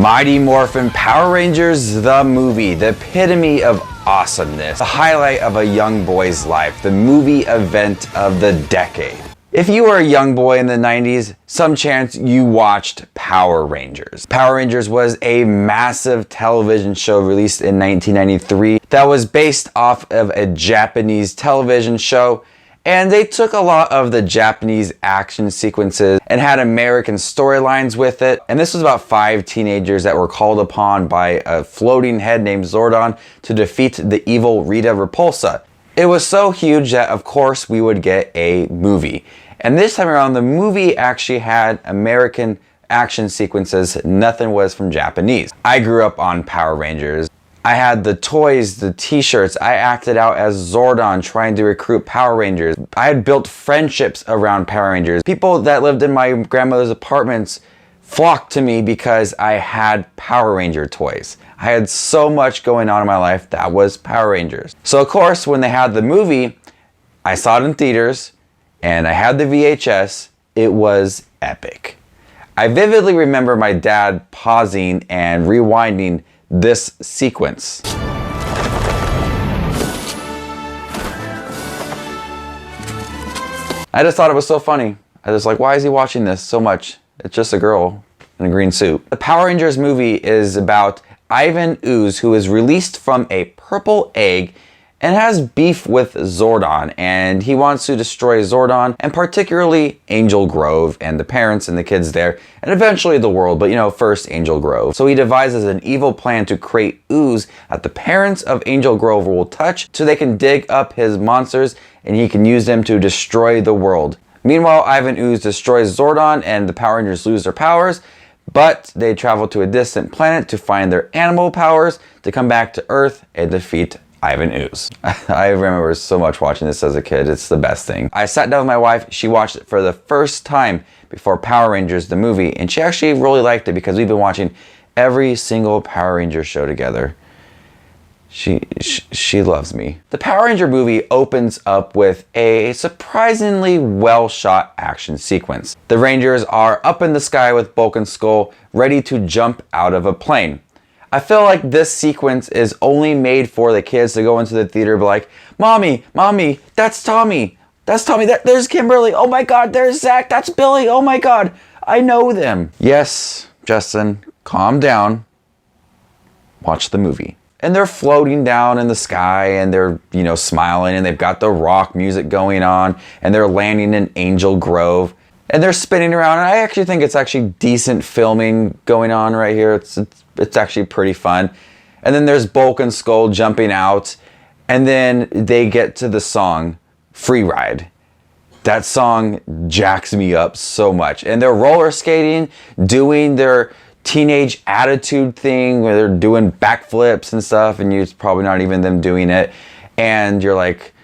Mighty Morphin Power Rangers, the movie, the epitome of awesomeness, the highlight of a young boy's life, the movie event of the decade. If you were a young boy in the 90s, some chance you watched Power Rangers. Power Rangers was a massive television show released in 1993 that was based off of a Japanese television show, and they took a lot of the Japanese action sequences and had American storylines with it. And this was about 5 teenagers that were called upon by a floating head named Zordon to defeat the evil Rita Repulsa. It was so huge that, of course, we would get a movie. And this time around, the movie actually had American action sequences. Nothing was from Japanese. I grew up on Power Rangers. I had the toys, the t-shirts. I acted out as Zordon trying to recruit Power Rangers. I had built friendships around Power Rangers. People that lived in my grandmother's apartments flocked to me because I had Power Ranger toys. I had so much going on in my life that was Power Rangers. So of course, when they had the movie, I saw it in theaters and I had the VHS. It was epic. I vividly remember my dad pausing and rewinding this sequence. I just thought it was so funny. I was like, why is he watching this so much? It's just a girl in a green suit. The Power Rangers movie is about Ivan Ooze, who is released from a purple egg and has beef with Zordon, and he wants to destroy Zordon, and particularly Angel Grove and the parents and the kids there, and eventually the world, but first Angel Grove. So he devises an evil plan to create ooze that the parents of Angel Grove will touch so they can dig up his monsters and he can use them to destroy the world. Meanwhile, Ivan Ooze destroys Zordon and the Power Rangers lose their powers, but they travel to a distant planet to find their animal powers to come back to Earth and defeat Ivan Ooze. I remember so much watching this as a kid. It's the best thing. I sat down with my wife. She watched it for the first time before Power Rangers, the movie, and she actually really liked it because we've been watching every single Power Ranger show together. She loves me. The Power Ranger movie opens up with a surprisingly well-shot action sequence. The Rangers are up in the sky with Bulk and Skull, ready to jump out of a plane. I feel like this sequence is only made for the kids to go into the theater and be like, Mommy, that's Tommy. That's Tommy. There's Kimberly. Oh my God, there's Zach. That's Billy. Oh my God, I know them. Yes, Justin, calm down. Watch the movie. And they're floating down in the sky and they're, smiling, and they've got the rock music going on, and they're landing in Angel Grove and they're spinning around. And I actually think it's actually decent filming going on right here. It's actually pretty fun. And then there's Bulk and Skull jumping out, and then they get to the song Free Ride. That song jacks me up so much. And they're roller skating, doing their teenage attitude thing where they're doing backflips and stuff, and it's probably not even them doing it. And you're like,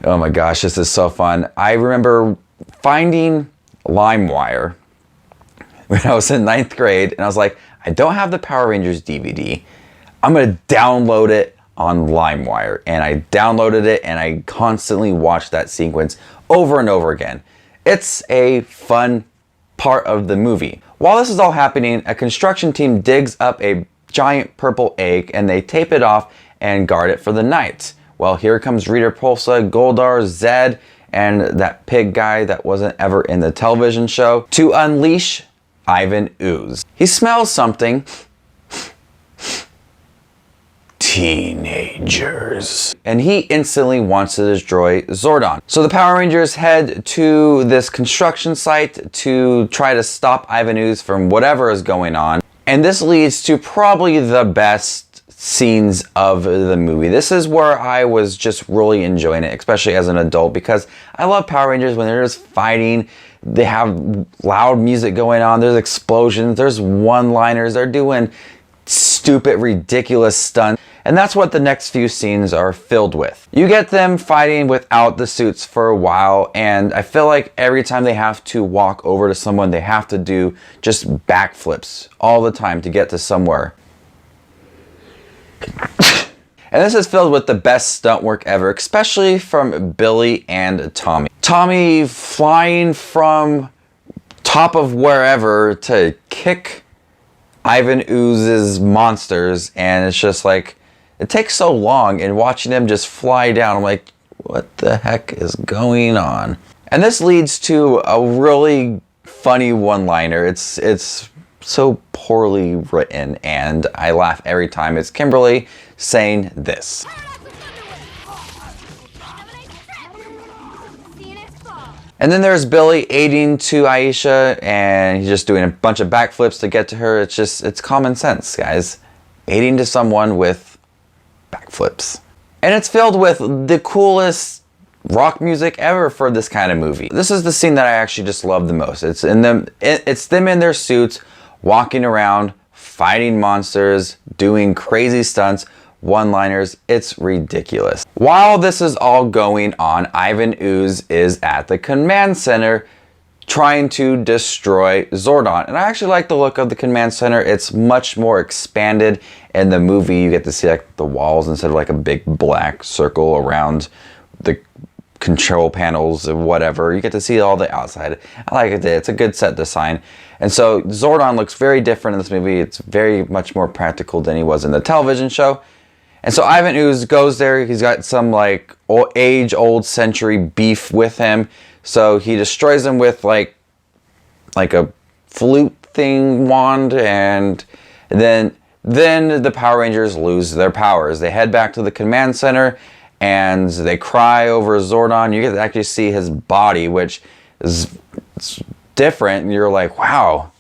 oh my gosh, this is so fun. I remember finding LimeWire when I was in 9th grade, and I was like, I don't have the Power Rangers DVD. I'm gonna download it on LimeWire. And I downloaded it, and I constantly watched that sequence over and over again. It's a fun part of the movie. While this is all happening, a construction team digs up a giant purple egg, and they tape it off and guard it for the night. Well, here comes Rita Repulsa, Goldar, Zed, and that pig guy that wasn't ever in the television show to unleash Ivan Ooze. He smells something. Teenagers. And he instantly wants to destroy Zordon. So the Power Rangers head to this construction site to try to stop Ivan Ooze from whatever is going on. And this leads to probably the best scenes of the movie. This is where I was just really enjoying it, especially as an adult, because I love Power Rangers when they're just fighting. They have loud music going on. There's explosions. There's one-liners. They're doing stupid, ridiculous stunts. And that's what the next few scenes are filled with. You get them fighting without the suits for a while, and I feel like every time they have to walk over to someone, they have to do just backflips all the time to get to somewhere. And this is filled with the best stunt work ever, especially from Billy and Tommy. Tommy flying from top of wherever to kick Ivan Ooze's monsters, and it's just like, it takes so long, and watching them just fly down, I'm like, what the heck is going on? And this leads to a really funny one-liner. It's so poorly written, and I laugh every time. It's Kimberly saying this. And then there's Billy aiding to Aisha, and he's just doing a bunch of backflips to get to her. It's common sense, guys. Aiding to someone with backflips. And it's filled with the coolest rock music ever for this kind of movie. This is the scene that I actually just love the most. It's them in their suits, walking around, fighting monsters, doing crazy stunts, one-liners. It's ridiculous. While this is all going on, Ivan Ooze is at the command center trying to destroy Zordon. And I actually like the look of the command center. It's much more expanded. In the movie, you get to see like the walls instead of like a big black circle around the control panels or whatever. You get to see all the outside. I like it. It's a good set design. And so Zordon looks very different in this movie. It's very much more practical than he was in the television show. And so Ivan Ooze goes there. He's got some like age-old century beef with him. So he destroys him with like a flute thing wand, and then the Power Rangers lose their powers. They head back to the command center and they cry over Zordon. You get to actually see his body, which is different, and you're like, wow,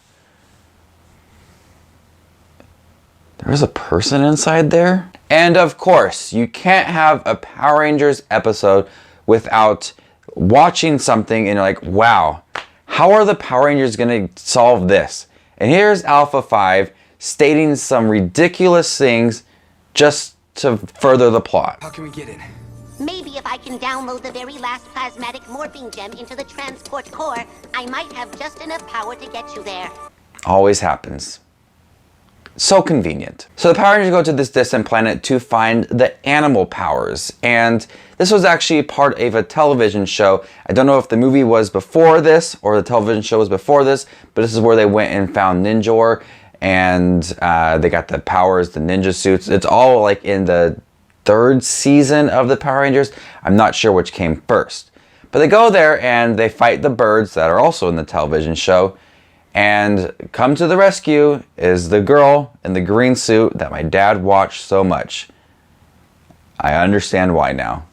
there's a person inside there? And of course, you can't have a Power Rangers episode without watching something and you're like, wow, how are the Power Rangers going to solve this? And here's Alpha 5 stating some ridiculous things just to further the plot. How can we get it? Maybe if I can download the very last plasmatic morphing gem into the transport core, I might have just enough power to get you there. Always happens. So convenient. So the Power Rangers go to this distant planet to find the animal powers. And this was actually part of a television show. I don't know if the movie was before this or the television show was before this, but this is where they went and found Ninjor, and they got the powers, the ninja suits. It's all like in the 3rd season of the Power Rangers. I'm not sure which came first. But they go there and they fight the birds that are also in the television show. And come to the rescue is the girl in the green suit that my dad watched so much. I understand why now.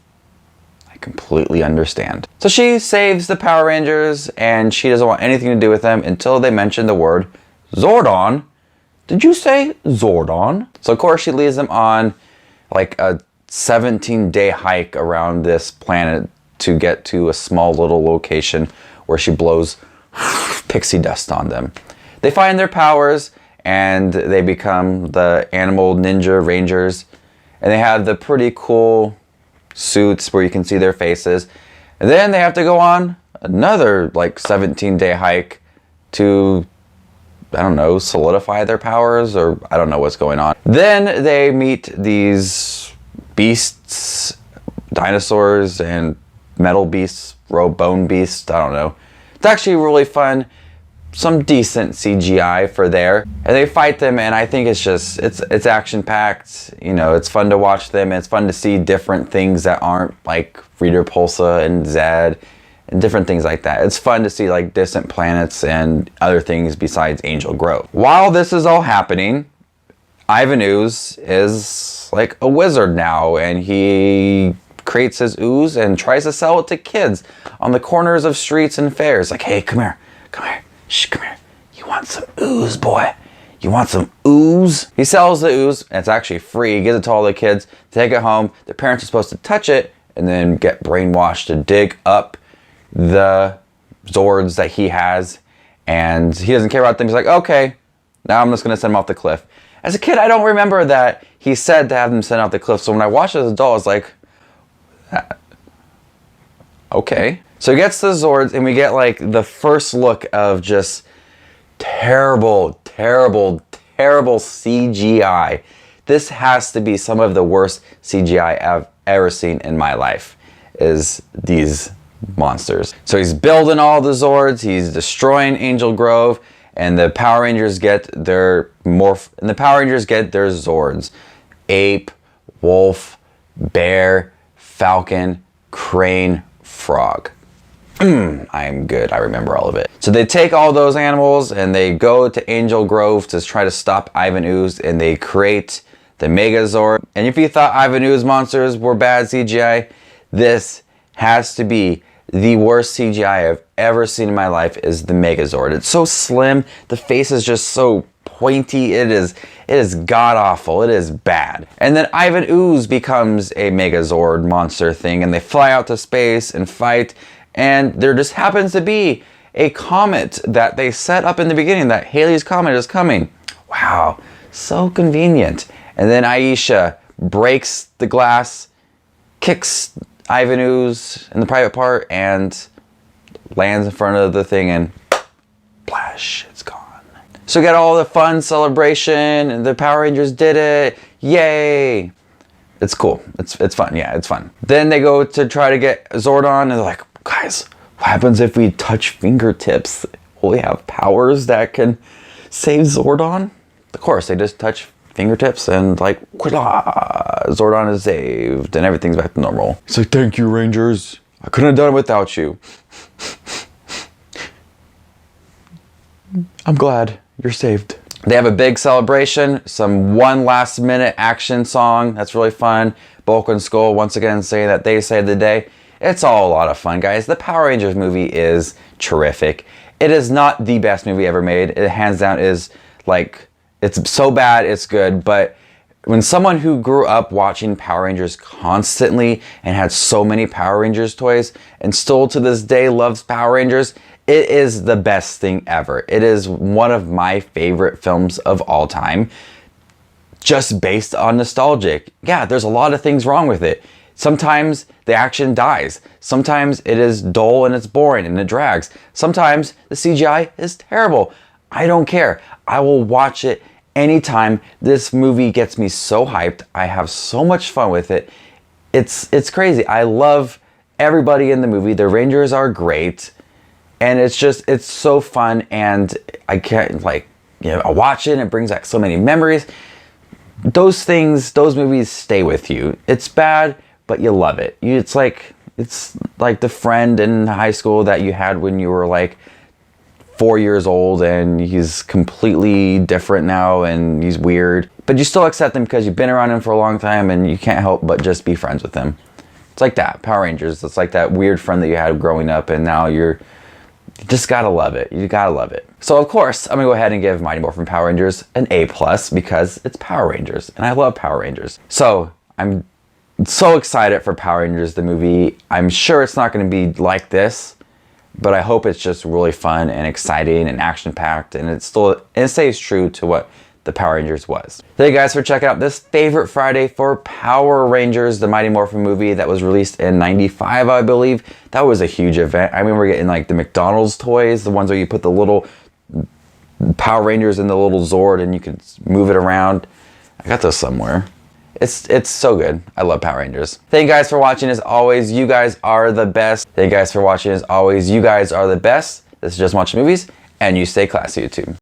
I completely understand. So she saves the Power Rangers, and she doesn't want anything to do with them until they mention the word Zordon. Did you say Zordon? So of course she leads them on like a 17-day hike around this planet to get to a small little location where she blows pixie dust on them. They find their powers and they become the animal ninja rangers, and they have the pretty cool suits where you can see their faces. And then they have to go on another like 17-day hike to, I don't know, solidify their powers, or I don't know what's going on. Then they meet these beasts, dinosaurs and metal beasts, bone beasts, I don't know. It's actually really fun. Some decent CGI for there. And they fight them, and I think it's action-packed. You know, it's fun to watch them, and it's fun to see different things that aren't like Rita Repulsa and Zed and different things like that. It's fun to see like distant planets and other things besides Angel Grove. While this is all happening, Ivan Ooze is like a wizard now, and he creates his ooze and tries to sell it to kids on the corners of streets and fairs. Like, hey, come here, shh, come here. You want some ooze, boy? You want some ooze? He sells the ooze, and it's actually free. He gives it to all the kids, take it home. The parents are supposed to touch it and then get brainwashed to dig up the Zords that he has, and he doesn't care about them. He's like, okay, now I'm just gonna send them off the cliff. As a kid, I don't remember that he said to have them sent off the cliff, so when I watched it as an adult, I was like, okay. So he gets the Zords, and we get like the first look of just terrible CGI. This has to be some of the worst CGI I've ever seen in my life, is these monsters. So he's building all the Zords, he's destroying Angel Grove, and the Power Rangers get their Zords. Ape, wolf, bear, falcon, crane, frog. I'm good. I remember all of it. So they take all those animals and they go to Angel Grove to try to stop Ivan Ooze, and they create the Megazord. And if you thought Ivan Ooze monsters were bad CGI, this has to be the worst CGI I've ever seen in my life. Is the Megazord. It's so slim. The face is just so pointy. It is god awful. It is bad. And then Ivan Ooze becomes a Megazord monster thing, and they fly out to space and fight. And there just happens to be a comet that they set up in the beginning, that Halley's Comet is coming. Wow, so convenient. And then Aisha breaks the glass, kicks Ivan Ooze in the private part, and lands in front of the thing, and splash, it's gone. So get all the fun celebration, and the Power Rangers did it, yay! It's cool, it's fun, yeah, it's fun. Then they go to try to get Zordon, and they're like, guys, what happens if we touch fingertips? Will we have powers that can save Zordon? Of course, they just touch fingertips and like, Zordon is saved and everything's back to normal. It's like, thank you, Rangers. I couldn't have done it without you. I'm glad you're saved. They have a big celebration, one last minute action song that's really fun. Bulk and Skull once again saying that they saved the day. It's all a lot of fun, guys. The Power Rangers movie is terrific. It is not the best movie ever made. It hands down is like, it's so bad it's good, but when someone who grew up watching Power Rangers constantly and had so many Power Rangers toys and still to this day loves Power Rangers, it is the best thing ever. It is one of my favorite films of all time, just based on nostalgic. Yeah, there's a lot of things wrong with it. Sometimes the action dies. Sometimes it is dull and it's boring and it drags. Sometimes the CGI is terrible. I don't care. I will watch it anytime. This movie gets me so hyped. I have so much fun with it. It's crazy. I love everybody in the movie. The Rangers are great. And it's so fun, and I can't, like, you know, I watch it and it brings back so many memories. Those movies stay with you. It's bad, but you love it. It's like the friend in high school that you had when you were like 4 years old, and he's completely different now and he's weird, but you still accept him because you've been around him for a long time and you can't help but just be friends with him. It's like that. Power Rangers. It's like that weird friend that you had growing up, and now you just gotta love it. You gotta love it. So of course, I'm gonna go ahead and give Mighty Morphin Power Rangers an A+, because it's Power Rangers, and I love Power Rangers. So I'm so excited for Power Rangers, the movie. I'm sure it's not gonna be like this, but I hope it's just really fun and exciting and action-packed, and it stays true to what the Power Rangers was. Thank you guys for checking out this favorite Friday for Power Rangers, the Mighty Morphin movie that was released in '95, I believe. That was a huge event. I remember getting like the McDonald's toys, the ones where you put the little Power Rangers in the little Zord and you could move it around. I got those somewhere. It's so good. I love Power Rangers. Thank you guys for watching. As always, you guys are the best. Thank you guys for watching. As always, you guys are the best. This is Just Watch Movies, and you stay classy, YouTube.